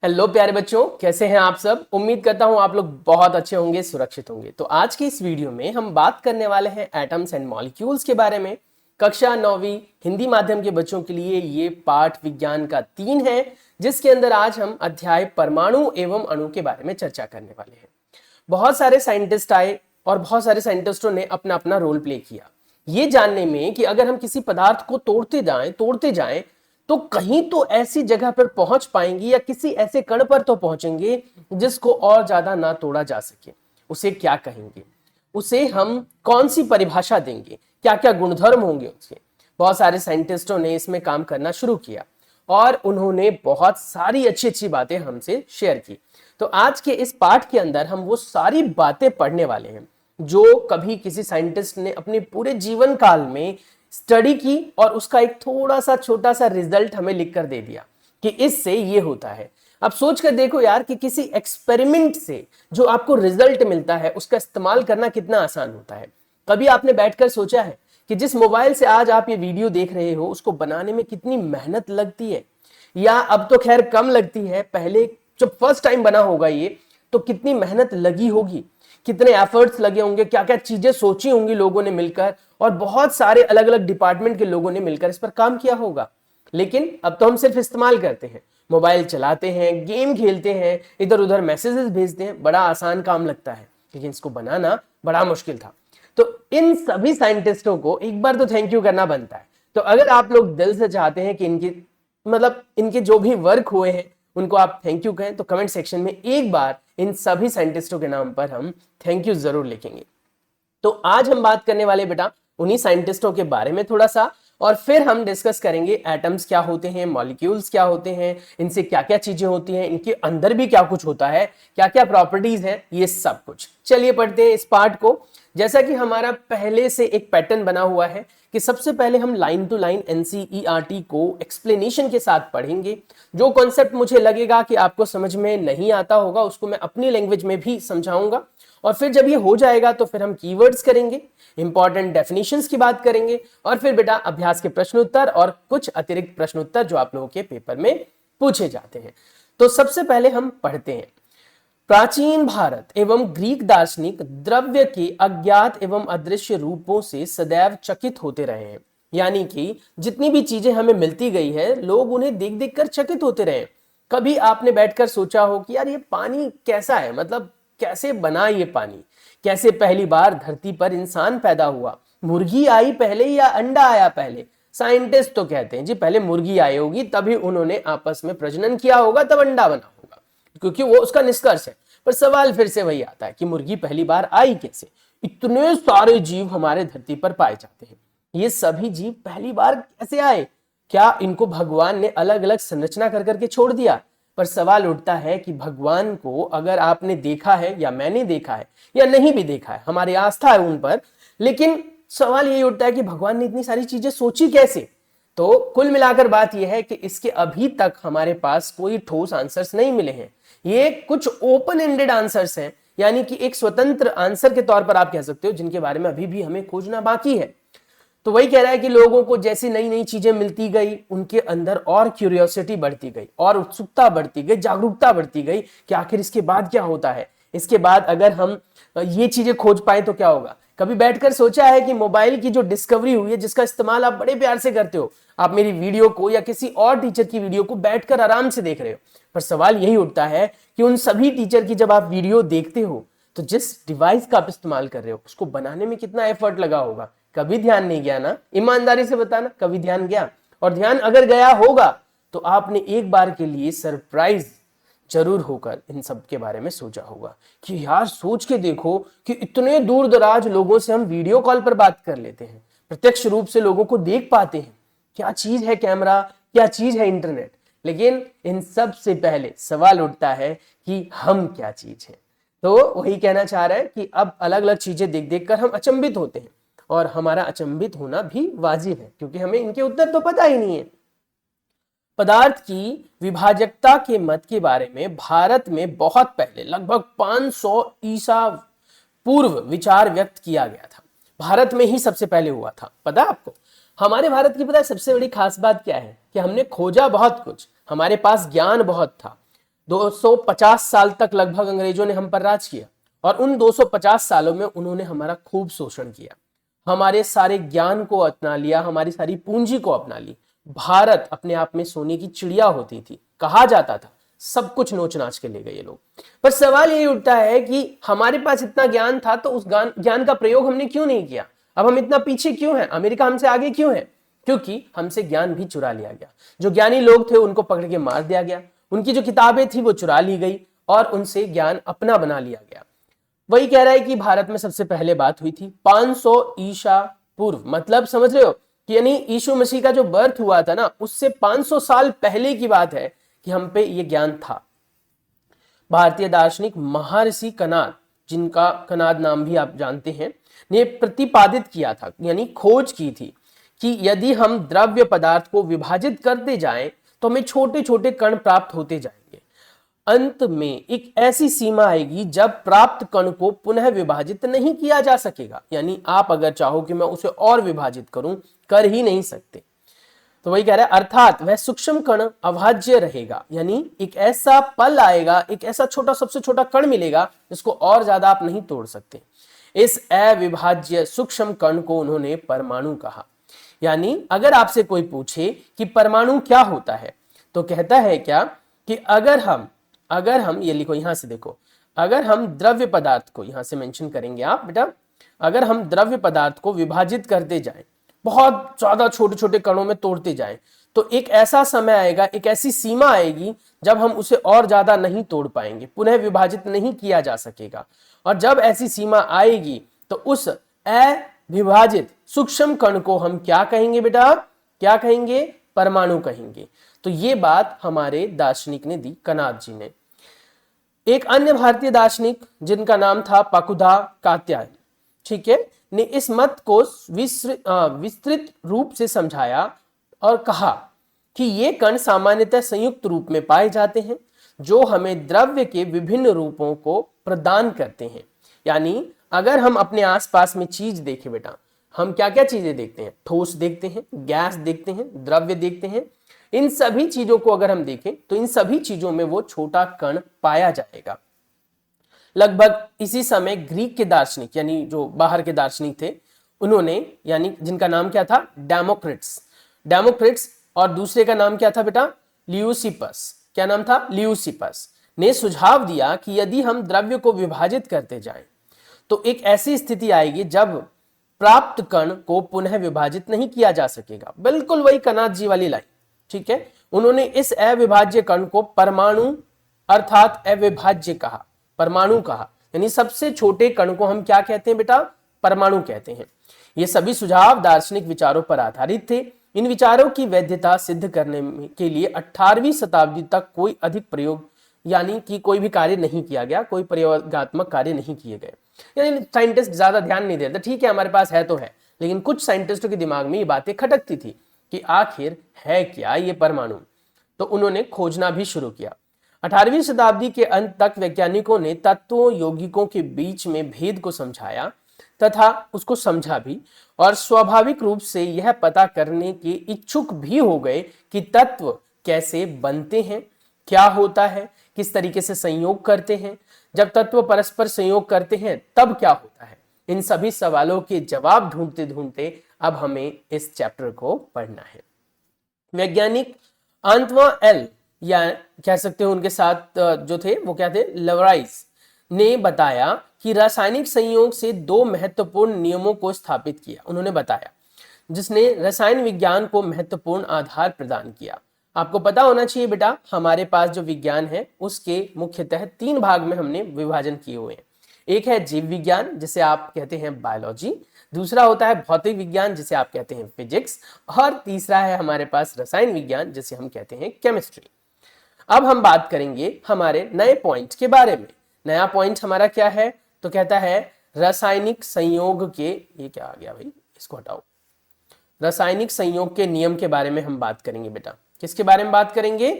Hello प्यारे बच्चों, कैसे हैं आप सब। उम्मीद करता हूं आप लोग बहुत अच्छे होंगे, सुरक्षित होंगे। तो आज की इस वीडियो में हम बात करने वाले हैं एटम्स एंड मॉलिक्यूल्स के बारे में। कक्षा 9वीं हिंदी माध्यम के बच्चों के लिए ये पाठ विज्ञान का 3 है, जिसके अंदर आज हम अध्याय परमाणु एवं अणु के बारे में चर्चा करने वाले हैं। बहुत सारे साइंटिस्ट आए और बहुत सारे साइंटिस्टों ने अपना अपना रोल प्ले किया ये जानने में कि अगर हम किसी पदार्थ को तोड़ते जाएं तो कहीं तो ऐसी जगह पर पहुंच पाएंगे या किसी ऐसे कण पर तो पहुंचेंगे जिसको और ज्यादा ना तोड़ा जा सके। उसे क्या कहेंगे, उसे हम कौन सी परिभाषा देंगे, क्या क्या गुणधर्म होंगे उसके। बहुत सारे साइंटिस्टों ने इसमें काम करना शुरू किया और उन्होंने बहुत सारी अच्छी अच्छी बातें हमसे शेयर की। तो आज के इस पाठ के अंदर हम वो सारी बातें पढ़ने वाले हैं जो कभी किसी साइंटिस्ट ने अपने पूरे जीवन काल में स्टडी की और उसका एक थोड़ा सा छोटा सा रिजल्ट हमें लिख कर दे दिया कि इससे ये होता है। अब सोच कर देखो यार कि किसी एक्सपेरिमेंट से जो आपको रिजल्ट मिलता है उसका इस्तेमाल करना कितना आसान होता है। कभी आपने बैठकर सोचा है कि जिस मोबाइल से आज आप ये वीडियो देख रहे हो उसको बनाने में कितनी मेहनत लगती है, या अब तो खैर कम लगती है, पहले जब फर्स्ट टाइम बना होगा ये तो कितनी मेहनत लगी होगी, कितने एफर्ट्स लगे होंगे, क्या क्या चीजें सोची होंगी लोगों ने मिलकर, और बहुत सारे अलग अलग डिपार्टमेंट के लोगों ने मिलकर इस पर काम किया होगा। लेकिन अब तो हम सिर्फ इस्तेमाल करते हैं, मोबाइल चलाते हैं, गेम खेलते हैं, इधर उधर मैसेजेस भेजते हैं, बड़ा आसान काम लगता है। लेकिन इसको बनाना बड़ा मुश्किल था। तो इन सभी साइंटिस्टों को एक बार तो थैंक यू करना बनता है। तो अगर आप लोग दिल से चाहते हैं कि इनके जो भी वर्क हुए हैं उनको आप थैंक यू कहें तो कमेंट सेक्शन में एक बार इन सभी साइंटिस्टों के नाम पर हम थैंक यू जरूर लिखेंगे। तो आज हम बात करने वाले बेटा उन्हीं साइंटिस्टों के बारे में थोड़ा सा, और फिर हम डिस्कस करेंगे एटम्स क्या होते हैं, मॉलिक्यूल्स क्या होते हैं, इनसे क्या क्या चीजें होती हैं, इनके अंदर भी क्या कुछ होता है, क्या क्या प्रॉपर्टीज हैं, ये सब कुछ। चलिए पढ़ते हैं इस पार्ट को। जैसा कि हमारा पहले से एक पैटर्न बना हुआ है कि सबसे पहले हम लाइन टू लाइन एनसीईआरटी को एक्सप्लेनेशन के साथ पढ़ेंगे। जो कॉन्सेप्ट मुझे लगेगा कि आपको समझ में नहीं आता होगा उसको मैं अपनी लैंग्वेज में भी समझाऊंगा, और फिर जब ये हो जाएगा तो फिर हम कीवर्ड्स करेंगे, इंपॉर्टेंट डेफिनेशंस की बात करेंगे, और फिर बेटा अभ्यास के प्रश्न उत्तर और कुछ अतिरिक्त प्रश्न उत्तर जो आप लोगों के पेपर में पूछे जाते हैं। तो सबसे पहले हम पढ़ते हैं। प्राचीन भारत एवं ग्रीक दार्शनिक द्रव्य के अज्ञात एवं अदृश्य रूपों से सदैव चकित होते रहे हैं। यानी कि जितनी भी चीजें हमें मिलती गई है लोग उन्हें देख देख कर चकित होते रहे। कभी आपने बैठकर सोचा हो कि यार ये पानी कैसा है, मतलब कैसे बना ये पानी, कैसे पहली बार धरती पर इंसान पैदा हुआ, मुर्गी आई पहले या अंडा आया पहले। साइंटिस्ट तो कहते हैं जी पहले मुर्गी आई होगी, तभी उन्होंने आपस में प्रजनन किया होगा, तब अंडा बना होगा, क्योंकि वो उसका निष्कर्ष है। पर सवाल फिर से वही आता है कि मुर्गी पहली बार आई कैसे। इतने सारे जीव हमारे धरती पर पाए जाते हैं, ये सभी जीव पहली बार कैसे आए? क्या इनको भगवान ने अलग अलग संरचना कर करके छोड़ दिया? पर सवाल उठता है कि भगवान को अगर आपने देखा है या मैंने देखा है या नहीं भी देखा है, हमारी आस्था है उन पर, लेकिन सवाल यही उठता है कि भगवान ने इतनी सारी चीजें सोची कैसे? तो कुल मिलाकर बात यह है कि इसके अभी तक हमारे पास कोई ठोस आंसर्स नहीं मिले हैं। ये कुछ ओपन एंडेड आंसर्स हैं, यानी कि एक स्वतंत्र आंसर के तौर पर आप कह सकते हो, जिनके बारे में अभी भी हमें खोजना बाकी है। तो वही कह रहा है कि लोगों को जैसी नई नई चीजें मिलती गई उनके अंदर और क्यूरियोसिटी बढ़ती गई, और उत्सुकता बढ़ती गई, जागरूकता बढ़ती गई कि आखिर इसके बाद क्या होता है, इसके बाद अगर हम ये चीजें खोज पाए तो क्या होगा। कभी बैठकर सोचा है कि मोबाइल की जो डिस्कवरी हुई है, जिसका इस्तेमाल आप बड़े प्यार से करते हो, आप मेरी वीडियो को या किसी और टीचर की वीडियो को बैठकर आराम से देख रहे हो, पर सवाल यही उठता है कि उन सभी टीचर की जब आप वीडियो देखते हो तो जिस डिवाइस का आप इस्तेमाल कर रहे हो उसको बनाने में कितना एफर्ट लगा होगा? कभी ध्यान नहीं गया ना? ईमानदारी से बताना, कभी ध्यान गया? और ध्यान अगर गया होगा तो आपने एक बार के लिए सरप्राइज जरूर होकर इन सब के बारे में सोचा होगा कि यार सोच के देखो कि इतने दूर दराज लोगों से हम वीडियो कॉल पर बात कर लेते हैं, प्रत्यक्ष रूप से लोगों को देख पाते हैं। क्या चीज है कैमरा, क्या चीज है इंटरनेट, लेकिन इन सब से पहले सवाल उठता है कि हम क्या चीज है। तो वही कहना चाह रहा है कि अब अलग अलग चीजें देख देख कर हम अचंभित होते हैं, और हमारा अचंभित होना भी वाजिब है क्योंकि हमें इनके उत्तर तो पता ही नहीं है। पदार्थ की विभाजकता के मत के बारे में भारत में बहुत पहले लगभग 500 ईसा पूर्व विचार व्यक्त किया गया था। भारत में ही सबसे पहले हुआ था। पता आपको हमारे भारत की पता है सबसे बड़ी खास बात क्या है? कि हमने खोजा बहुत कुछ, हमारे पास ज्ञान बहुत था, 250 साल तक लगभग अंग्रेजों ने हम पर राज किया और उन 250 सालों में उन्होंने हमारा खूब शोषण किया, हमारे सारे ज्ञान को अपना लिया, हमारी सारी पूंजी को अपना ली। भारत अपने आप में सोने की चिड़िया होती थी, कहा जाता था, सब कुछ नोच नाच के ले गए ये लोग। पर सवाल यही उठता है कि हमारे पास इतना ज्ञान था तो उस ज्ञान का प्रयोग हमने क्यों नहीं किया? अब हम इतना पीछे क्यों हैं? अमेरिका हमसे आगे क्यों है? क्योंकि हमसे ज्ञान भी चुरा लिया गया। जो ज्ञानी लोग थे उनको पकड़ के मार दिया गया, उनकी जो किताबें थी वो चुरा ली गई और उनसे ज्ञान अपना बना लिया गया। वही कह रहा है कि भारत में सबसे पहले बात हुई थी 500 ईसा पूर्व, मतलब समझ रहे हो कि यानी यीशु मसीह का जो बर्थ हुआ था ना, उससे 500 साल पहले की बात है कि हम पे ये ज्ञान था। भारतीय दार्शनिक महर्षि कनाद, जिनका कनाद नाम भी आप जानते हैं, ने प्रतिपादित किया था, यानी खोज की थी कि यदि हम द्रव्य पदार्थ को विभाजित करते जाएं तो हमें छोटे छोटे कण प्राप्त होते जाएंगे। अंत में एक ऐसी सीमा आएगी जब प्राप्त कण को पुनः विभाजित नहीं किया जा सकेगा, यानी आप अगर चाहो कि मैं उसे और विभाजित करूं, कर ही नहीं सकते। तो वही कह रहा है, अर्थात वह सूक्ष्म कण अभाज्य रहेगा, यानी एक ऐसा पल आएगा, एक ऐसा छोटा, सबसे छोटा कण मिलेगा जिसको और ज्यादा आप नहीं तोड़ सकते। इस अविभाज्य सूक्ष्म कण को उन्होंने परमाणु कहा। यानी अगर आपसे कोई पूछे कि परमाणु क्या होता है, तो कहता है क्या कि अगर हम ये लिखो, यहां से देखो, अगर हम द्रव्य पदार्थ को, यहां से मेंशन करेंगे आप बेटा, अगर हम द्रव्य पदार्थ को विभाजित करते जाएं, बहुत ज्यादा छोटे छोटे कणों में तोड़ते जाएं, तो एक ऐसा समय आएगा, एक ऐसी सीमा आएगी जब हम उसे और ज्यादा नहीं तोड़ पाएंगे, पुनः विभाजित नहीं किया जा सकेगा। और जब ऐसी सीमा आएगी तो उस अविभाजित सूक्ष्म कण को हम क्या कहेंगे बेटा? क्या कहेंगे? परमाणु कहेंगे। तो ये बात हमारे दार्शनिक ने दी, कनाद जी ने। एक अन्य भारतीय दार्शनिक जिनका नाम था पाकुदा कात्यायन, ठीक है, ने इस मत को विस्तृत रूप से समझाया और कहा कि ये कण सामान्यतः संयुक्त रूप में पाए जाते हैं जो हमें द्रव्य के विभिन्न रूपों को प्रदान करते हैं। यानी अगर हम अपने आसपास में चीज देखें बेटा, हम क्या क्या चीजें देखते हैं? ठोस देखते हैं, गैस देखते हैं, द्रव्य देखते हैं। इन सभी चीजों को अगर हम देखें तो इन सभी चीजों में वो छोटा कण पाया जाएगा। लगभग इसी समय ग्रीक के दार्शनिक, यानी जो बाहर के दार्शनिक थे, उन्होंने, यानी जिनका नाम क्या था? डेमोक्रिट्स, और दूसरे का नाम क्या था बेटा? लियूसिपस। क्या नाम था? लियूसिपस ने सुझाव दिया कि यदि हम द्रव्य को विभाजित करते जाएं तो एक ऐसी स्थिति आएगी जब प्राप्त कण को पुनः विभाजित नहीं किया जा सकेगा। बिल्कुल वही कनाद जी वाली लाइन, ठीक है। उन्होंने इस अविभाज्य कण को परमाणु अर्थात अविभाज्य कहा, परमाणु कहा, यानी सबसे छोटे कण को हम क्या कहते हैं बेटा? परमाणु कहते हैं। ये सभी सुझाव दार्शनिक विचारों पर आधारित थे। इन विचारों की वैधता सिद्ध करने के लिए 18वीं शताब्दी तक कोई अधिक प्रयोग, यानी कि कोई भी कार्य नहीं किया गया, कोई प्रयोगात्मक कार्य नहीं किए गए। यानी साइंटिस्ट ज्यादा ध्यान नहीं देते, ठीक है हमारे पास है तो है, लेकिन कुछ साइंटिस्टों के दिमाग में ये बातें खटकती थी कि आखिर है क्या ये परमाणु। तो उन्होंने खोजना भी शुरू किया। 18वीं शताब्दी के अंत तक वैज्ञानिकों ने तत्वों यौगिकों के बीच में भेद को समझाया तथा उसको समझा भी, और स्वाभाविक रूप से यह पता करने के इच्छुक भी हो गए कि तत्व कैसे बनते हैं, क्या होता है, किस तरीके से संयोग करते हैं, जब तत्व परस्पर संयोग करते हैं तब क्या होता है। इन सभी सवालों के जवाब ढूंढते ढूंढते अब हमें इस चैप्टर को पढ़ना है। वैज्ञानिक आंतवा एल, या कह सकते हो उनके साथ जो थे वो क्या थे, लवराइस, ने बताया कि रासायनिक संयोग से दो महत्वपूर्ण नियमों को स्थापित किया। उन्होंने बताया, जिसने रसायन विज्ञान को महत्वपूर्ण आधार प्रदान किया। आपको पता होना चाहिए बेटा, हमारे पास जो विज्ञान है उसके मुख्यतः 3 भाग में हमने विभाजन किए हुए हैं। एक है जीव विज्ञान, जिसे आप कहते हैं बायोलॉजी, दूसरा होता है भौतिक विज्ञान, जिसे आप कहते हैं फिजिक्स, और तीसरा है हमारे पास रसायन विज्ञान, जिसे हम कहते हैं केमिस्ट्री। अब हम बात करेंगे हमारे नए पॉइंट के बारे में। नया पॉइंट हमारा क्या है? तो कहता है रासायनिक संयोग के, ये क्या आ गया भाई, इसको हटाओ, रासायनिक संयोग के नियम के बारे में हम बात करेंगे बेटा। किसके बारे में बात करेंगे?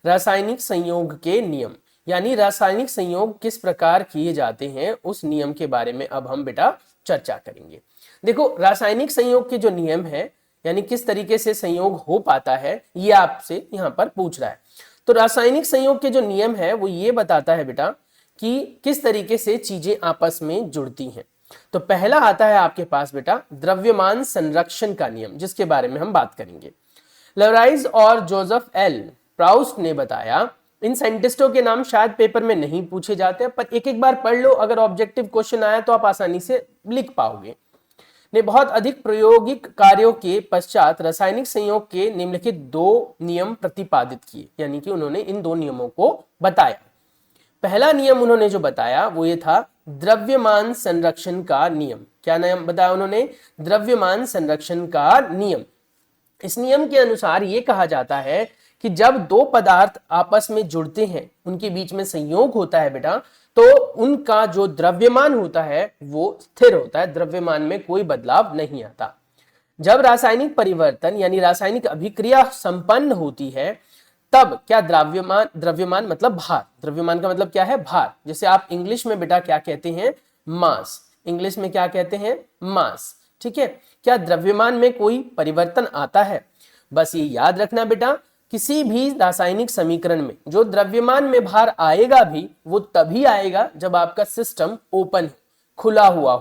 रासायनिक संयोग के नियम, यानी रासायनिक संयोग किस प्रकार किए जाते हैं उस नियम के बारे में अब हम बेटा चर्चा करेंगे। देखो, रासायनिक संयोग के जो नियम है, यानी किस तरीके से संयोग हो पाता है, ये आपसे यहां पर पूछ रहा है। तो तो रासायनिक संयोग के जो नियम है वो ये बताता है बेटा कि किस तरीके से चीजें आपस में जुड़ती हैं। तो पहला आता है आपके पास बेटा द्रव्यमान संरक्षण का नियम, जिसके बारे में हम बात करेंगे। लवराइज और जोसेफ एल प्राउस्ट ने बताया, इन साइंटिस्टों के नाम शायद पेपर में नहीं पूछे जाते, पर एक एक बार पढ़ लो, अगर ऑब्जेक्टिव क्वेश्चन आया तो आप आसानी से लिख पाओगे। ने बहुत अधिक प्रायोगिक कार्यों के पश्चात रासायनिक संयोग के निम्नलिखित 2 नियम प्रतिपादित किए, यानी कि उन्होंने इन 2 नियमों को बताया। पहला नियम उन्होंने जो बताया वो ये था द्रव्यमान संरक्षण का नियम। क्या नियम बताया उन्होंने? द्रव्यमान संरक्षण का नियम। इस नियम के अनुसार ये कहा जाता है कि जब 2 पदार्थ आपस में जुड़ते हैं, उनके बीच में संयोग होता है बेटा, तो उनका जो द्रव्यमान होता है वो स्थिर होता है, द्रव्यमान में कोई बदलाव नहीं आता। जब रासायनिक परिवर्तन यानी रासायनिक अभिक्रिया संपन्न होती है, तब क्या द्रव्यमान मतलब भार, द्रव्यमान का मतलब क्या है? भार। जैसे आप इंग्लिश में बेटा क्या कहते हैं? मास। इंग्लिश में क्या कहते हैं? मास। ठीक है। क्या द्रव्यमान में कोई परिवर्तन आता है? बस ये याद रखना बेटा, किसी भी रासायनिक समीकरण में जो द्रव्यमान में भार आएगा भी वो तभी आएगा जब आपका सिस्टम ओपन, खुला हुआ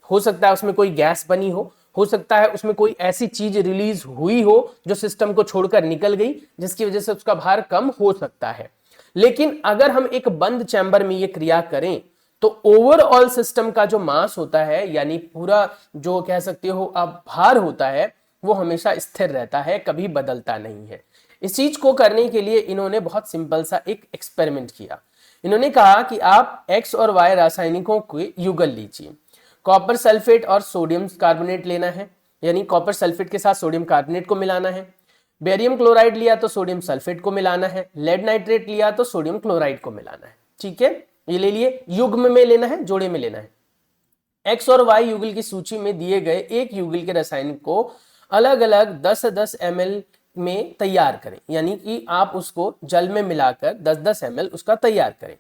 हो सकता है उसमें कोई गैस बनी हो सकता है उसमें कोई ऐसी चीज रिलीज हुई हो जो सिस्टम को छोड़कर निकल गई, जिसकी वजह से उसका भार कम हो सकता है। लेकिन अगर हम एक बंद चैम्बर में ये क्रिया करें तो ओवरऑल सिस्टम का जो मास होता है, यानी पूरा जो कह सकते हो आप भार होता है, वो हमेशा स्थिर रहता है, कभी बदलता नहीं है। इस चीज को करने के लिए इन्होंने बहुत सिंपल सा एक एक्सपेरिमेंट किया। इन्होंने कहा कि आप एक्स और वाई रासायनिकों के युगल लीजिए। कॉपर सल्फेट और सोडियम कार्बोनेट लेना है, यानी कॉपर सल्फेट के साथ सोडियम कार्बोनेट को मिलाना है। बेरियम क्लोराइड लिया तो सोडियम सल्फेट को मिलाना है। लेड नाइट्रेट लिया तो सोडियम क्लोराइड को मिलाना है। ठीक है, ये ले लिए। युग्म में लेना है, जोड़े में लेना है। एक्स और वाई युगल की सूची में दिए गए एक युगल के रासायनिक को अलग अलग 10-10 ml में तैयार करें, यानी कि आप उसको जल में मिलाकर 10-10 ml उसका तैयार करें।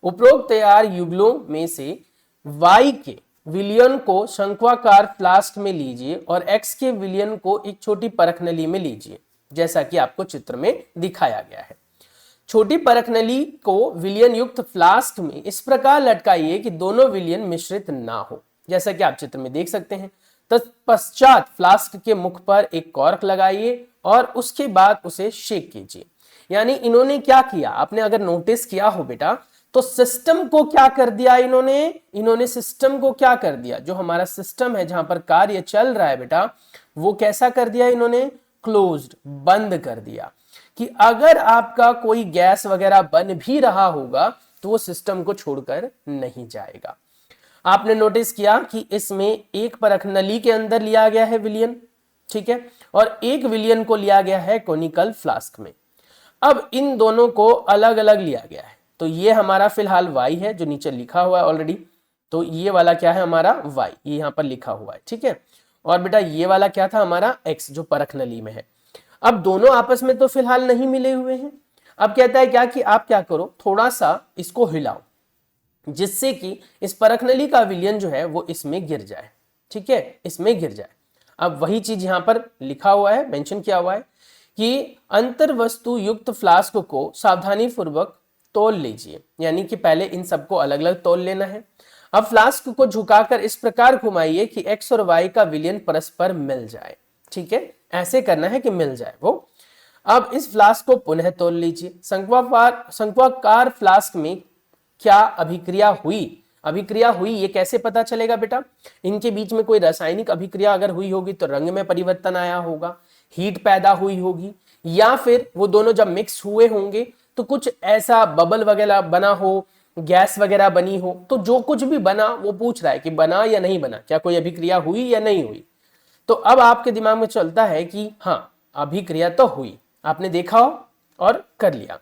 उपरोक्त तैयार युगलों में से y के विलयन को शंक्वाकार फ्लास्क में लीजिए और x के विलयन को एक छोटी परख नली में लीजिए, जैसा कि आपको चित्र में दिखाया गया है। छोटी परख नली को विलयन युक्त फ्लास्क में इस प्रकार लटकाइए कि दोनों विलयन मिश्रित ना हो, जैसा कि आप चित्र में देख सकते हैं। तत्पश्चात फ्लास्क के मुख पर एक कॉर्क लगाइए और उसके बाद उसे शेक कीजिए। यानी इन्होंने क्या किया, आपने अगर नोटिस किया हो बेटा, तो सिस्टम को क्या कर दिया इन्होंने सिस्टम को क्या कर दिया, जो हमारा सिस्टम है जहां पर कार्य चल रहा है बेटा, वो कैसा कर दिया इन्होंने? क्लोज्ड, बंद कर दिया, कि अगर आपका कोई गैस वगैरह बन भी रहा होगा तो वो सिस्टम को छोड़कर नहीं जाएगा। आपने नोटिस किया कि इसमें एक परख नली के अंदर लिया गया है विलयन, ठीक है, और एक विलयन को लिया गया है कोनिकल फ्लास्क में। अब इन दोनों को अलग अलग लिया गया है, तो ये हमारा फिलहाल y है जो नीचे लिखा हुआ है ऑलरेडी, तो ये वाला क्या है हमारा y, ये यहां पर लिखा हुआ है, ठीक है। और बेटा ये वाला क्या था हमारा x, जो परख नली में है। अब दोनों आपस में तो फिलहाल नहीं मिले हुए हैं। अब कहता है क्या कि आप क्या करो, थोड़ा सा इसको हिलाओ, जिससे कि इस परख नली का विलयन जो है वो इसमें गिर जाए, ठीक है, इसमें गिर जाए। अब वही चीज यहां पर लिखा हुआ है, मेंशन किया हुआ है कि अंतर वस्तु युक्त फ्लास्क को सावधानी पूर्वक तोल लीजिए, यानी कि पहले इन सबको अलग अलग तोल लेना है। अब फ्लास्क को झुकाकर इस प्रकार घुमाइए कि एक्स और वाई का विलयन परस्पर मिल जाए, ठीक है, ऐसे करना है कि मिल जाए वो। अब इस फ्लास्क को पुनः तोल लीजिए। शंक्वाकार फ्लास्क में क्या अभिक्रिया हुई ये कैसे पता चलेगा बेटा? इनके बीच में कोई रासायनिक अभिक्रिया अगर हुई होगी तो रंग में परिवर्तन आया होगा, हीट पैदा हुई होगी, या फिर वो दोनों जब मिक्स हुए होंगे तो कुछ ऐसा बबल वगैरह बना हो, गैस वगैरह बनी हो। तो जो कुछ भी बना वो पूछ रहा है कि बना या नहीं बना, क्या कोई अभिक्रिया हुई या नहीं हुई। तो अब आपके दिमाग में चलता है कि हाँ अभिक्रिया तो हुई, आपने देखा हो और कर लिया।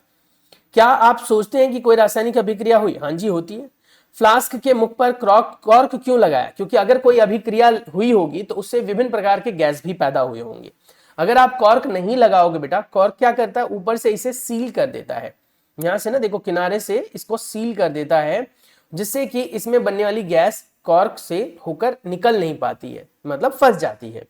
क्या आप सोचते हैं कि कोई रासायनिक अभिक्रिया हुई? हाँ जी होती है। फ्लास्क के मुख पर कॉर्क क्यों लगाया? क्योंकि अगर कोई अभिक्रिया हुई होगी तो उससे विभिन्न प्रकार के गैस भी पैदा हुए होंगे। अगर आप कॉर्क नहीं लगाओगे बेटा, कॉर्क क्या करता है, ऊपर से इसे सील कर देता है, यहां से ना देखो किनारे से इसको सील कर देता है, जिससे कि इसमें बनने वाली गैस कॉर्क से होकर निकल नहीं पाती है, मतलब फंस जाती है।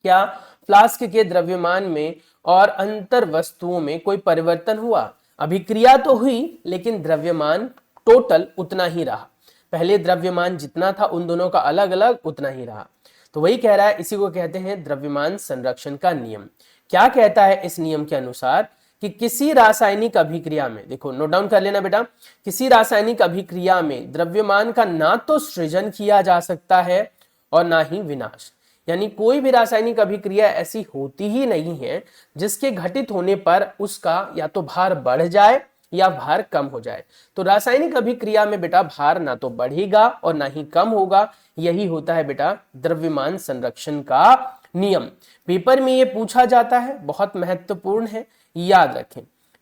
क्या फ्लास्क के द्रव्यमान में और अंतर वस्तुओं में कोई परिवर्तन हुआ? अभिक्रिया तो हुई लेकिन द्रव्यमान टोटल उतना ही रहा। पहले द्रव्यमान जितना था उन दोनों का अलग अलग उतना ही रहा। तो वही कह रहा है, इसी को कहते हैं द्रव्यमान संरक्षण का नियम। क्या कहता है इस नियम के अनुसार कि किसी रासायनिक अभिक्रिया में, देखो नोट डाउन कर लेना बेटा, किसी रासायनिक अभिक्रिया में द्रव्यमान का ना तो सृजन किया जा सकता है और ना ही विनाश। यानी कोई भी रासायनिक अभिक्रिया ऐसी होती ही नहीं है जिसके घटित होने पर उसका या तो भार बढ़ जाए या भार कम हो जाए। तो रासायनिक अभिक्रिया में बेटा भार ना तो बढ़ेगा और ना ही कम होगा। यही होता है बेटा द्रव्यमान संरक्षण का नियम। पेपर में ये पूछा जाता है, बहुत महत्वपूर्ण है, याद रखें।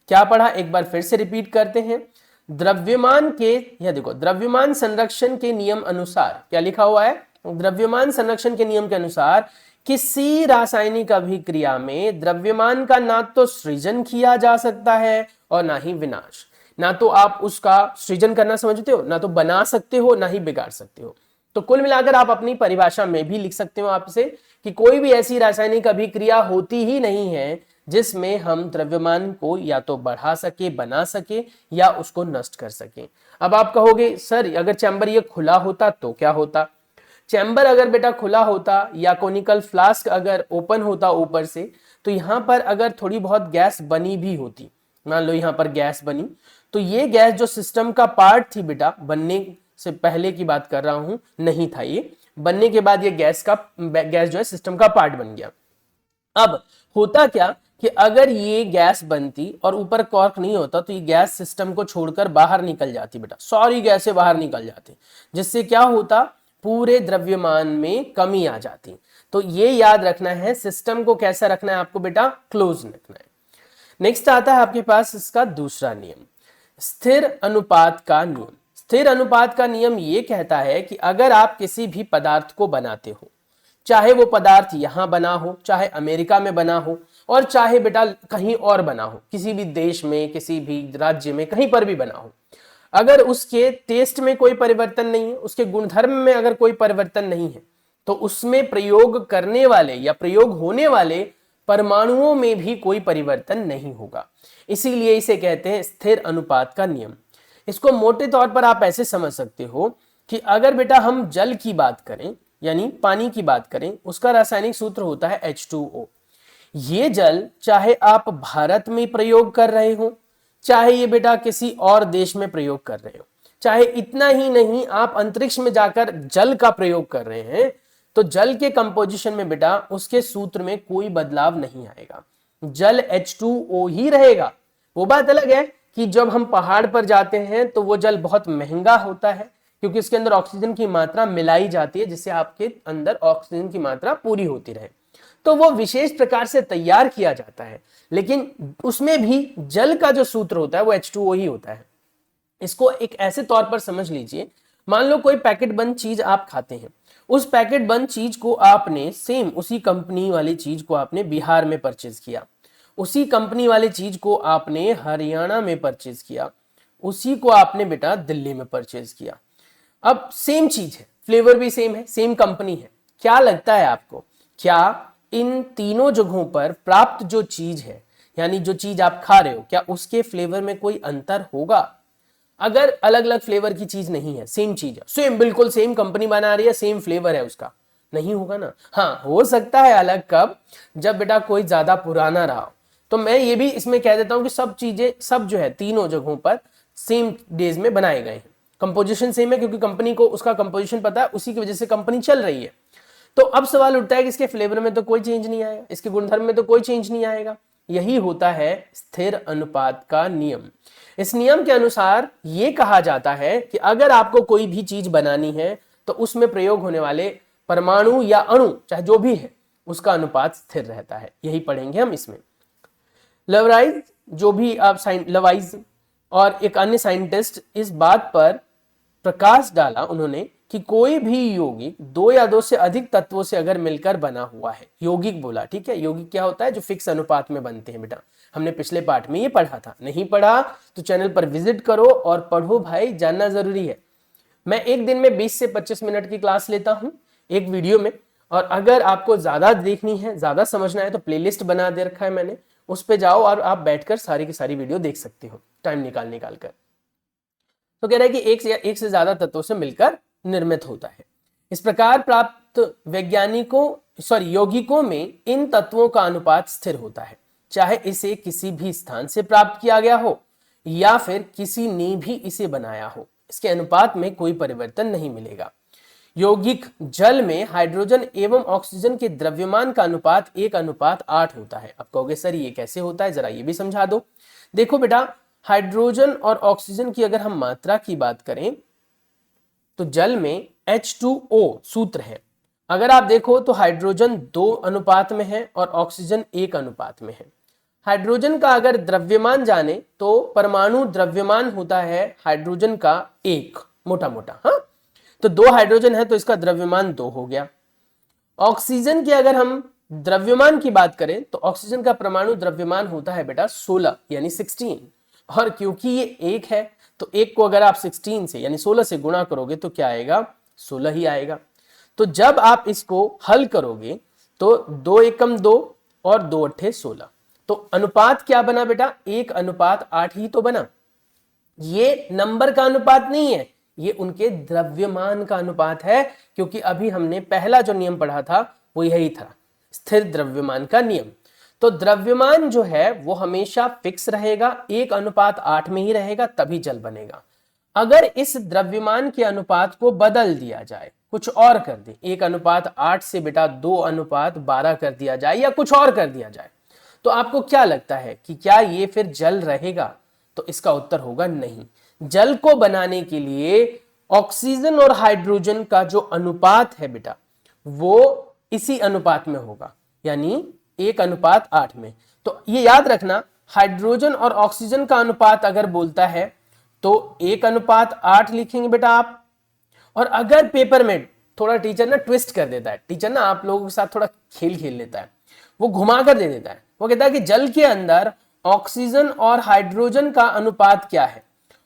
क्या पढ़ा, एक बार फिर से रिपीट करते हैं। द्रव्यमान के, यह देखो, द्रव्यमान संरक्षण के नियम अनुसार क्या लिखा हुआ है? द्रव्यमान संरक्षण के नियम के अनुसार किसी रासायनिक अभिक्रिया में द्रव्यमान का ना तो सृजन किया जा सकता है और ना ही विनाश। ना तो आप उसका सृजन करना समझते हो, ना तो बना सकते हो, ना ही बिगाड़ सकते हो। तो कुल मिलाकर आप अपनी परिभाषा में भी लिख सकते हो आपसे कि कोई भी ऐसी रासायनिक अभिक्रिया होती ही नहीं है जिसमें हम द्रव्यमान को या तो बढ़ा सके, बना सके या उसको नष्ट कर सके। अब आप कहोगे सर अगर चैम्बर ये खुला होता तो क्या होता? चैम्बर अगर बेटा खुला होता या कोनिकल फ्लास्क अगर ओपन होता ऊपर से, तो यहां पर अगर थोड़ी बहुत गैस बनी भी होती, मान लो यहां पर गैस बनी, तो ये गैस जो सिस्टम का पार्ट थी बेटा, बनने से पहले की बात कर रहा हूं, नहीं था ये, बनने के बाद ये गैस जो है सिस्टम का पार्ट बन गया। अब होता क्या कि अगर ये गैस बनती और ऊपर कॉर्क नहीं होता तो ये गैस सिस्टम को छोड़कर बाहर निकल जाती बेटा, सारी गैसें बाहर निकल जाती, जिससे क्या होता, पूरे द्रव्यमान में कमी आ जाती। तो ये याद रखना है, सिस्टम को कैसा रखना है आपको बेटा, क्लोज रखना है। नेक्स्ट आता है आपके पास इसका दूसरा नियम, स्थिर अनुपात का नियम। स्थिर अनुपात का नियम ये कहता है कि अगर आप किसी भी पदार्थ को बनाते हो, चाहे वो पदार्थ यहां बना हो, चाहे अमेरिका में बना हो, और चाहे बेटा कहीं और बना हो, किसी भी देश में, किसी भी राज्य में, कहीं पर भी बना हो, अगर उसके टेस्ट में कोई परिवर्तन नहीं है, उसके गुणधर्म में अगर कोई परिवर्तन नहीं है, तो उसमें प्रयोग करने वाले या प्रयोग होने वाले परमाणुओं में भी कोई परिवर्तन नहीं होगा। इसीलिए इसे कहते हैं स्थिर अनुपात का नियम। इसको मोटे तौर पर आप ऐसे समझ सकते हो कि अगर बेटा हम जल की बात करें, यानी पानी की बात करें, उसका रासायनिक सूत्र होता है H2O। ये जल चाहे आप भारत में प्रयोग कर रहे हो, चाहे ये बेटा किसी और देश में प्रयोग कर रहे हो, चाहे इतना ही नहीं आप अंतरिक्ष में जाकर जल का प्रयोग कर रहे हैं, तो जल के कंपोजिशन में बेटा उसके सूत्र में कोई बदलाव नहीं आएगा, जल H2O ही रहेगा। वो बात अलग है कि जब हम पहाड़ पर जाते हैं तो वो जल बहुत महंगा होता है, क्योंकि इसके अंदर ऑक्सीजन की मात्रा मिलाई जाती है जिससे आपके अंदर ऑक्सीजन की मात्रा पूरी होती रहे, तो वो विशेष प्रकार से तैयार किया जाता है, लेकिन उसमें भी जल का जो सूत्र होता है वो H2O ही होता है। इसको एक ऐसे तौर पर समझ लीजिए, मान लो कोई पैकेट बंद चीज आप खाते हैं, उस पैकेट बंद चीज को आपने सेम उसी कंपनी वाली चीज को आपने बिहार में परचेज किया, उसी कंपनी वाली चीज को आपने हरियाणा में परचेज किया, उसी को आपने बेटा दिल्ली में परचेज किया। अब सेम चीज है, फ्लेवर भी सेम है, सेम कंपनी है, क्या लगता है आपको, क्या इन तीनों जगहों पर प्राप्त जो चीज है, यानी जो चीज आप खा रहे हो, क्या उसके फ्लेवर में कोई अंतर होगा? अगर अलग अलग फ्लेवर की चीज नहीं है, सेम चीज है, सेम बिल्कुल सेम कंपनी बना रही है, सेम फ्लेवर है उसका, नहीं होगा ना। हाँ, हो सकता है अलग, कब, जब बेटा कोई ज्यादा पुराना रहा हो। तो मैं ये भी इसमें कह देता हूं कि सब चीजें, सब जो है तीनों जगहों पर सेम डेज में बनाए गए हैं, कंपोजिशन सेम है, क्योंकि कंपनी को उसका कंपोजिशन पता है, उसी की वजह से कंपनी चल रही है। तो अब सवाल उठता है कि इसके फ्लेवर में तो कोई चेंज नहीं आएगा, इसके गुणधर्म में तो कोई चेंज नहीं आएगा। यही होता है स्थिर अनुपात का नियम। इस नियम के अनुसार यह कहा जाता है कि अगर आपको कोई भी चीज बनानी है तो उसमें प्रयोग होने वाले परमाणु या अणु, चाहे जो भी है, उसका अनुपात स्थिर रहता है। यही पढ़ेंगे हम इसमें। लवराइज, जो भी आप लवाइज और एक अन्य साइंटिस्ट, इस बात पर प्रकाश डाला उन्होंने कि कोई भी यौगिक दो या दो से अधिक तत्वों से अगर मिलकर बना हुआ है, यौगिक बोला, ठीक है, यौगिक क्या होता है, जो फिक्स अनुपात में बनते हैं बेटा, हमने पिछले पार्ट में ये पढ़ा था। नहीं पढ़ा तो चैनल पर विजिट करो और पढ़ो भाई, जानना जरूरी है। मैं एक दिन में 20 से 25 मिनट की क्लास लेता हूं एक वीडियो में, और अगर आपको ज्यादा देखनी है, ज्यादा समझना है, तो प्लेलिस्ट बना दे रखा है मैंने, उस पे जाओ और आप बैठकर सारी की सारी वीडियो देख सकते हो टाइम निकाल कर। तो कह रहा है कि एक से ज्यादा तत्वों से मिलकर निर्मित होता है। इस प्रकार प्राप्त यौगिकों में इन तत्वों का अनुपात स्थिर होता है, चाहे इसे किसी भी स्थान से प्राप्त किया गया हो या फिर किसी ने भी इसे बनाया हो, इसके अनुपात में कोई परिवर्तन नहीं मिलेगा। यौगिक जल में हाइड्रोजन एवं ऑक्सीजन के द्रव्यमान का अनुपात 1:8 होता है। अब कहोगे सर ये कैसे होता है, जरा ये भी समझा दो। देखो बेटा, हाइड्रोजन और ऑक्सीजन की अगर हम मात्रा की बात करें तो जल में H2O सूत्र है। अगर आप देखो तो हाइड्रोजन 2 अनुपात में है और ऑक्सीजन 1 अनुपात में है। हाइड्रोजन का अगर द्रव्यमान जाने तो परमाणु द्रव्यमान होता है हाइड्रोजन का 1, मोटा मोटा। हाँ, तो 2 हाइड्रोजन है तो इसका द्रव्यमान 2 हो गया। ऑक्सीजन की अगर हम द्रव्यमान की बात करें तो ऑक्सीजन का परमाणु द्रव्यमान होता है बेटा 16 यानी 16, और क्योंकि ये 1 है तो 1 को अगर आप 16 से यानी 16 से गुणा करोगे तो क्या आएगा, 16 ही आएगा। तो जब आप इसको हल करोगे तो 2 एकम 2 और 2 अट्ठे 16, तो अनुपात क्या बना बेटा, 1:8 ही तो बना। ये नंबर का अनुपात नहीं है, ये उनके द्रव्यमान का अनुपात है, क्योंकि अभी हमने पहला जो नियम पढ़ा था वो यही था, स्थिर द्रव्यमान का नियम। तो द्रव्यमान जो है वो हमेशा फिक्स रहेगा, 1:8 में ही रहेगा, तभी जल बनेगा। अगर इस द्रव्यमान के अनुपात को बदल दिया जाए, कुछ और कर दे, 1:8 से बेटा 2:12 कर दिया जाए या कुछ और कर दिया जाए, तो आपको क्या लगता है कि क्या ये फिर जल रहेगा? तो इसका उत्तर होगा नहीं। जल को बनाने के लिए ऑक्सीजन और हाइड्रोजन का जो अनुपात है बेटा वो इसी अनुपात में होगा, यानी 1:8 में। तो ये याद रखना, हाइड्रोजन और ऑक्सीजन का अनुपात अगर बोलता है तो 1:8 लिखेंगे बेटा आप। और अगर पेपर में थोड़ा टीचर ना ट्विस्ट कर देता है, टीचर ना आप लोगों के साथ थोड़ा खेल खेल लेता है, वो घुमा कर दे देता है, वो कहता है कि जल के अंदर ऑक्सीजन और हाइड्रोजन का अनुपात क्या है,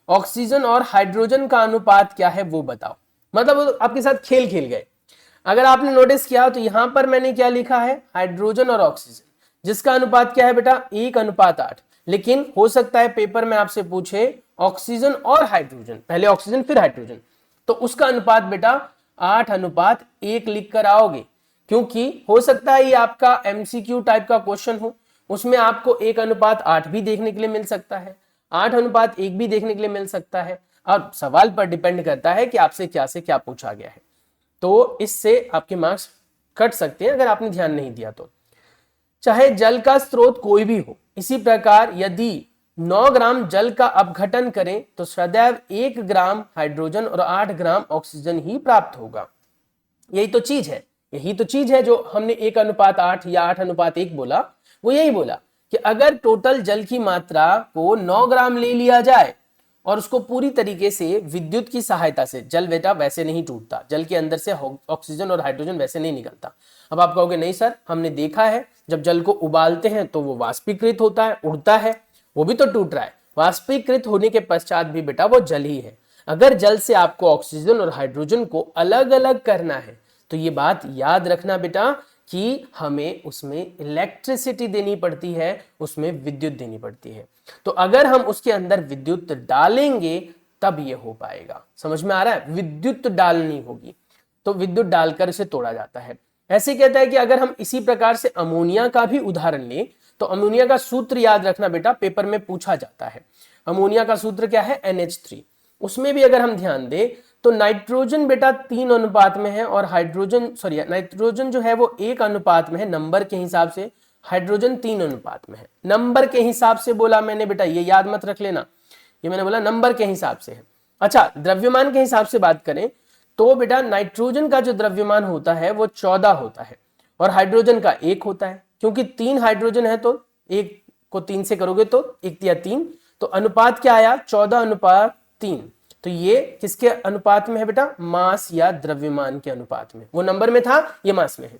ऑक्सीजन और हाइड्रोजन का अनुपात क्या है वो बताओ। मतलब वो आपके साथ खेल खेल गए। अगर आपने नोटिस किया तो यहां पर मैंने क्या लिखा है, हाइड्रोजन और ऑक्सीजन, जिसका अनुपात क्या है बेटा, 1:8। लेकिन हो सकता है पेपर में आपसे पूछे ऑक्सीजन और हाइड्रोजन, पहले ऑक्सीजन फिर हाइड्रोजन, तो उसका अनुपात बेटा 8:1 लिख कर आओगे, क्योंकि हो सकता है ये आपका एमसीक्यू टाइप का क्वेश्चन हो, उसमें आपको 1:8 भी देखने के लिए मिल सकता है, 8:1 भी देखने के लिए मिल सकता है, और सवाल पर डिपेंड करता है कि आपसे क्या से क्या पूछा गया है। तो इससे आपके मार्क्स कट सकते हैं अगर आपने ध्यान नहीं दिया तो। चाहे जल का स्रोत कोई भी हो, इसी प्रकार यदि 9 ग्राम जल का अपघटन करें तो सदैव 1 ग्राम हाइड्रोजन और 8 ग्राम ऑक्सीजन ही प्राप्त होगा। यही तो चीज है जो हमने 1:8 या 8:1 बोला, वो यही बोला कि अगर टोटल जल की मात्रा को 9 ग्राम ले लिया जाए और उसको पूरी तरीके से विद्युत की सहायता से, जल बेटा वैसे नहीं टूटता, जल के अंदर से ऑक्सीजन और हाइड्रोजन वैसे नहीं निकलता। अब आप कहोगे नहीं सर, हमने देखा है जब जल को उबालते हैं तो वो वाष्पीकृत होता है, उड़ता है, वो भी तो टूट रहा है। वाष्पीकृत होने के पश्चात भी बेटा वो जल ही है। अगर जल से आपको ऑक्सीजन और हाइड्रोजन को अलग अलग करना है तो ये बात याद रखना बेटा कि हमें उसमें इलेक्ट्रिसिटी देनी पड़ती है, उसमें विद्युत देनी पड़ती है। तो अगर हम उसके अंदर विद्युत डालेंगे तब ये हो पाएगा। समझ में आ रहा है? विद्युत डालनी होगी, तो विद्युत डालकर इसे तोड़ा जाता है। ऐसे कहता है कि अगर हम इसी प्रकार से अमोनिया का भी उदाहरण लें तो अमोनिया का सूत्र याद रखना बेटा, पेपर में पूछा जाता है। अमोनिया का सूत्र क्या है, NH3। उसमें भी अगर हम ध्यान दें तो नाइट्रोजन बेटा 3 अनुपात में है और नाइट्रोजन जो है वो 1 अनुपात में है नंबर के हिसाब से, हाइड्रोजन 3 अनुपात में है। नंबर के हिसाब से बोला मैंने बेटा, ये याद मत रख लेना, ये मैंने बोला नंबर के हिसाब से है। अच्छा, द्रव्यमान के हिसाब से बात करें तो बेटा नाइट्रोजन का जो द्रव्यमान होता है वो 14 होता है और हाइड्रोजन का 1 होता है, क्योंकि 3 हाइड्रोजन है तो 1 को 3 से करोगे तो 1 या 3, तो अनुपात क्या आया, 14:3। तो ये किसके अनुपात में है बेटा, मास या द्रव्यमान के अनुपात में। वो नंबर में था, ये मास में है,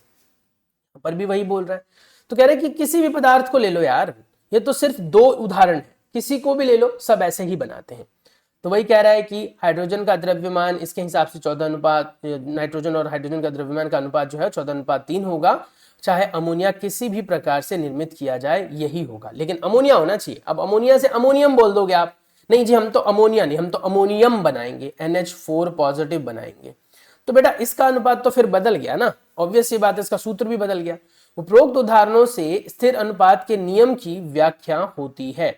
पर भी वही बोल रहा है। तो कह रहे कि किसी भी पदार्थ को ले लो यार, ये तो सिर्फ 2 उदाहरण है, किसी को भी ले लो, सब ऐसे ही बनाते हैं। तो वही कह रहा है कि हाइड्रोजन का द्रव्यमान इसके हिसाब से 14 अनुपात, नाइट्रोजन और हाइड्रोजन का द्रव्यमान का अनुपात जो है 14:3 होगा। चाहे अमोनिया किसी भी प्रकार से निर्मित किया जाए यही होगा, लेकिन अमोनिया होना चाहिए। अब अमोनिया से अमोनियम बोल दोगे आप, नहीं जी हम तो अमोनिया नहीं, हम तो अमोनियम बनाएंगे, NH4 पॉजिटिव बनाएंगे। तो बेटा इसका अनुपात तो फिर बदल गया ना, ऑब्वियस सी बात है, इसका सूत्र भी बदल गया। उपरोक्त उदाहरणों से स्थिर अनुपात के नियम की व्याख्या होती है।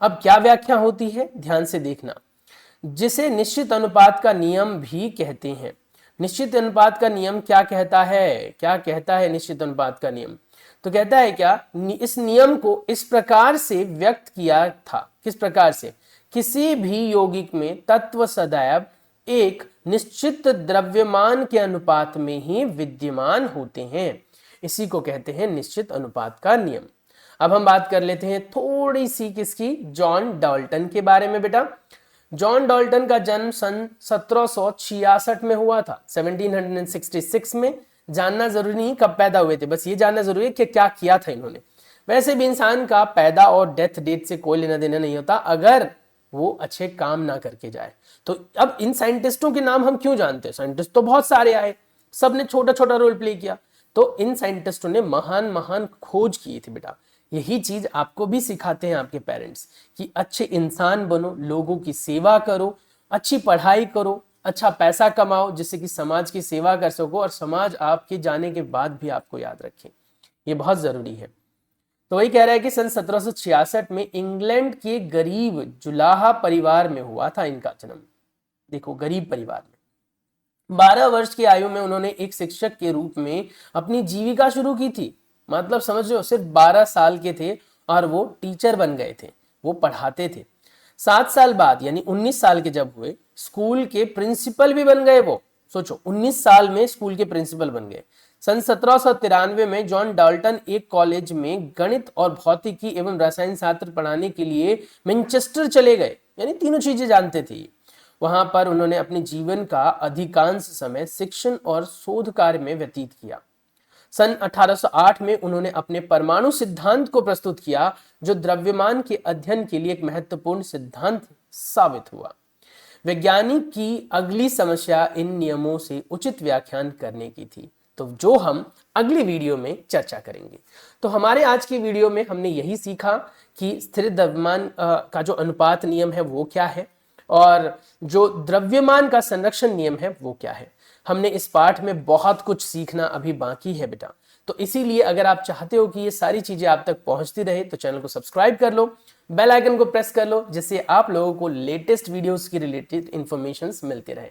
अब क्या व्याख्या होती है, ध्यान से देखना, जिसे निश्चित अनुपात का नियम भी कहते हैं। निश्चित अनुपात का नियम क्या कहता है, क्या कहता है निश्चित अनुपात का नियम? तो कहता है क्या, इस नियम को इस प्रकार से व्यक्त किया था, किस प्रकार से, किसी भी यौगिक में तत्व सदैव एक निश्चित द्रव्यमान के अनुपात में ही विद्यमान होते हैं, इसी को कहते हैं निश्चित अनुपात का नियम। अब हम बात कर लेते हैं थोड़ी सी किसकी, जॉन डाल्टन के बारे में। बेटा जॉन डाल्टन का जन्म सन 1766 में हुआ था, 1766 में। जानना जरूरी नहीं कब पैदा हुए थे, बस ये जानना जरूरी है कि क्या किया था इन्होंने। वैसे भी इंसान का पैदा और डेथ डेट से कोई लेना देना नहीं होता अगर वो अच्छे काम ना करके जाए। तो अब इन साइंटिस्टों के नाम हम क्यों जानते हैं, साइंटिस्ट तो बहुत सारे आए, सबने छोटा छोटा रोल प्ले किया, तो इन साइंटिस्टों ने महान महान खोज की थी। बेटा यही चीज आपको भी सिखाते हैं आपके पेरेंट्स कि अच्छे इंसान बनो, लोगों की सेवा करो, अच्छी पढ़ाई करो, अच्छा पैसा कमाओ, जिससे कि समाज की सेवा कर सको और समाज आपके जाने के बाद भी आपको याद रखे, ये बहुत जरूरी है। तो वही कह रहा है कि सन 1766 में इंग्लैंड के गरीब जुलाहा परिवार में हुआ था इनका जन्म। देखो गरीब परिवार में 12 वर्ष की आयु में उन्होंने एक शिक्षक के रूप में अपनी जीविका शुरू की थी। मतलब समझ रहे हो, सिर्फ 12 साल के थे और वो टीचर बन गए थे, वो पढ़ाते थे। 7 साल बाद यानी 19 साल के जब हुए, स्कूल के प्रिंसिपल भी बन गए वो। सोचो 19 साल में स्कूल के प्रिंसिपल बन गए। सन 1793 में जॉन डाल्टन एक कॉलेज में गणित और भौतिकी एवं रसायन शास्त्र पढ़ाने के लिए मैनचेस्टर चले गए, यानी तीनों चीजें जानते थे। वहां पर उन्होंने अपने जीवन का अधिकांश समय शिक्षण और शोध कार्य में व्यतीत किया। सन 1808 में उन्होंने अपने परमाणु सिद्धांत को प्रस्तुत किया, जो द्रव्यमान के अध्ययन के लिए एक महत्वपूर्ण सिद्धांत साबित हुआ। वैज्ञानिक की अगली समस्या इन नियमों से उचित व्याख्यान करने की थी, तो जो हम अगली वीडियो में चर्चा करेंगे। तो हमारे आज की वीडियो में हमने यही सीखा कि स्थिर द्रव्यमान का जो अनुपात नियम है वो क्या है, और जो द्रव्यमान का संरक्षण नियम है वो क्या है। हमने इस पाठ में बहुत कुछ सीखना अभी बाकी है बेटा, तो इसीलिए अगर आप चाहते हो कि ये सारी चीजें आप तक पहुंचती रहे तो चैनल को सब्सक्राइब कर लो, बेल आइकन को प्रेस कर लो, जिससे आप लोगों को लेटेस्ट वीडियोस की रिलेटेड इंफॉर्मेशंस मिलते रहे।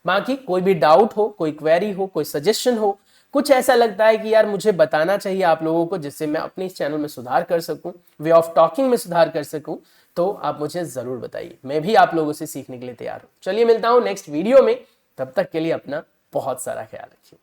बाकी कोई भी डाउट हो, कोई क्वेरी हो, कोई सजेशन हो, कुछ ऐसा लगता है कि यार मुझे बताना चाहिए आप लोगों को, जिससे मैं अपने इस चैनल में सुधार कर सकूं, वे ऑफ टॉकिंग में सुधार कर सकूं, तो आप मुझे जरूर बताइए। मैं भी आप लोगों से सीखने के लिए तैयार हूं। चलिए मिलता हूं नेक्स्ट वीडियो में, तब तक के लिए अपना बहुत सारा ख्याल रखिए।